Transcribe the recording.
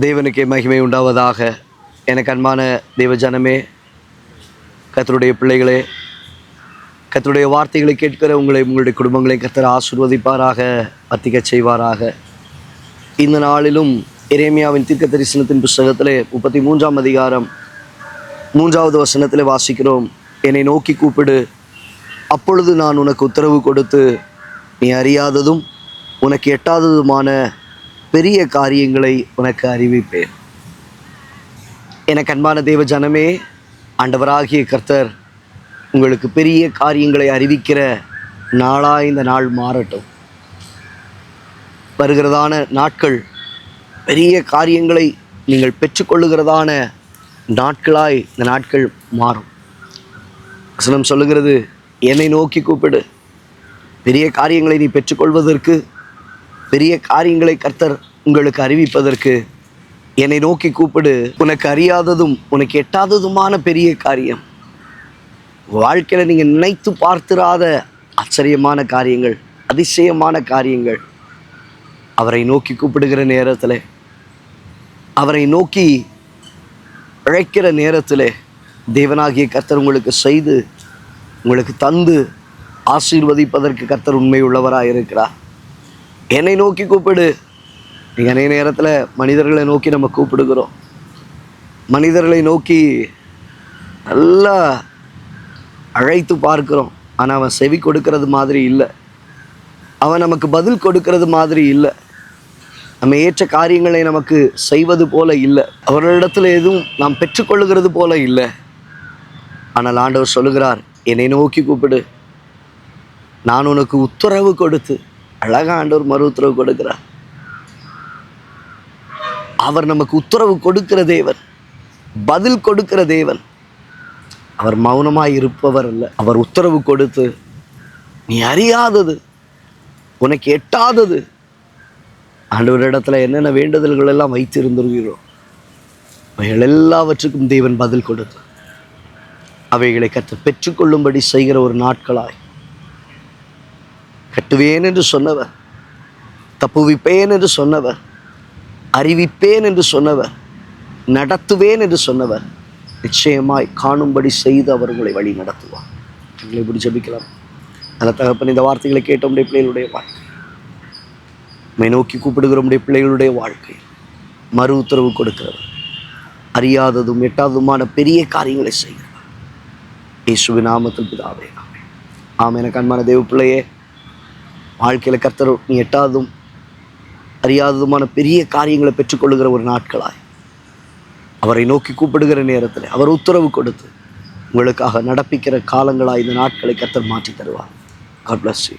தேவனுக்கே மகிமை உண்டாவதாக. எனக்கு அன்பான தேவஜனமே, கர்த்தருடைய பிள்ளைகளே, கர்த்தருடைய வார்த்தைகளை கேட்கிற உங்களுடைய குடும்பங்களை கர்த்தர் ஆசீர்வதிப்பாராக, வர்த்திக்கச் செய்வாராக. இந்த நாளிலும் எரேமியாவின் தீர்க்க தரிசனத்தின் புஸ்தகத்திலே 33ஆம் அதிகாரம் 3வது வசனத்திலே வாசிக்கிறோம். என்னை நோக்கி கூப்பிடு, அப்பொழுது நான் உனக்கு உத்தரவு கொடுத்து நீ அறியாததும் உனக்கு எட்டாததுமான பெரிய காரியங்களை உனக்கு அறிவிப்பேன். எனக்கு அன்பான தேவ ஜனமே, ஆண்டவராகிய கர்த்தர் உங்களுக்கு பெரிய காரியங்களை அறிவிக்கிற நாளாக இந்த நாள் மாறட்டும். வருகிறதான நாட்கள் பெரிய காரியங்களை நீங்கள் பெற்றுக்கொள்ளுகிறதான நாட்களாய் இந்த நாட்கள் மாறும். வசனம் சொல்லுகிறது, என்னை நோக்கி கூப்பிடு. பெரிய காரியங்களை நீ பெற்றுக்கொள்வதற்கு, பெரிய காரியங்களை கர்த்தர் உங்களுக்கு அறிவிப்பதற்கு என்னை நோக்கி கூப்பிடு. உனக்கு அறியாததும் உனக்கு எட்டாததுமான பெரிய காரியம், வாழ்க்கையில் நீங்கள் நினைத்து பார்த்திராத ஆச்சரியமான காரியங்கள், அதிசயமான காரியங்கள், அவரை நோக்கி கூப்பிடுகிற நேரத்தில், அவரை நோக்கி அழைக்கிற நேரத்தில் தேவனாகிய கர்த்தர் உங்களுக்கு செய்து உங்களுக்கு தந்து ஆசீர்வதிப்பதற்கு கர்த்தர் உண்மை உள்ளவராக இருக்கிறார். என்னை நோக்கி கூப்பிடு. நீங்கள் அநேக நேரத்தில் மனிதர்களை நோக்கி நம்ம கூப்பிடுகிறோம். மனிதர்களை நோக்கி நல்லா அழைத்து பார்க்கிறோம். ஆனால் அவன் செவி கொடுக்கறது மாதிரி இல்லை, அவன் நமக்கு பதில் கொடுக்கறது மாதிரி இல்லை, நம்ம ஏற்ற காரியங்களை நமக்கு செய்வது போல இல்லை, அவர்களிடத்தில் எதுவும் நாம் பெற்றுக்கொள்ளுகிறது போல இல்லை. ஆனால் ஆண்டவர் சொல்லுகிறார், என்னை நோக்கி கூப்பிடு, நான் உனக்கு உத்தரவு கொடுத்து. அழகாக ஆண்டவர் மறு உத்தரவு கொடுக்கிறார். அவர் நமக்கு உத்தரவு கொடுக்கிற தேவன், பதில் கொடுக்கிற தேவன். அவர் மௌனமாய் இருப்பவர் அல்ல. அவர் உத்தரவு கொடுத்து நீ அறியாதது உனக்கு எட்டாதது, ஆண்டவரிடத்துல என்னென்ன வேண்டுதல்கள் எல்லாம் வைத்திருந்துகிறோம் அவைகள் எல்லாவற்றுக்கும் தேவன் பதில் கொடுத்து அவைகளை கற்று பெற்றுக்கொள்ளும்படி செய்கிற ஒரு நாட்களாய், கட்டுவேன் என்று சொன்னவர், தப்புவிப்பேன் என்று சொன்னவர், அறிவிப்பேன் என்று சொன்னவர், நடத்துவேன் என்று சொன்னவர் நிச்சயமாய் காணும்படி செய்து அவர்களை வழி நடத்துவார். எங்களை இப்படி ஜெபிக்கலாம். நல்ல தகப்பன், இந்த வார்த்தைகளை கேட்ட உடைய பிள்ளைகளுடைய வாழ்க்கை, மை நோக்கி கூப்பிடுகிற உடைய பிள்ளைகளுடைய வாழ்க்கை மறு உத்தரவு கொடுக்கிறவர், அறியாததும் எட்டாததுமான பெரிய காரியங்களை செய்கிறவர். இயேசுவின் நாமத்தில் பிதாவே, ஆமென். ஆமென். எனக்கு அன்பான தேவ பிள்ளையே, வாழ்க்கையில் கர்த்தர் நீ எட்டாததும் அறியாததுமான பெரிய காரியங்களை பெற்றுக்கொள்ளுகிற ஒரு நாட்களாய், அவரை நோக்கி கூப்பிடுகிற நேரத்தில் அவர் உத்தரவு கொடுத்து உங்களுக்காக நடப்பிக்கிற காலங்களாய் இந்த நாட்களை கர்த்தர் மாற்றி தருவார். God bless you.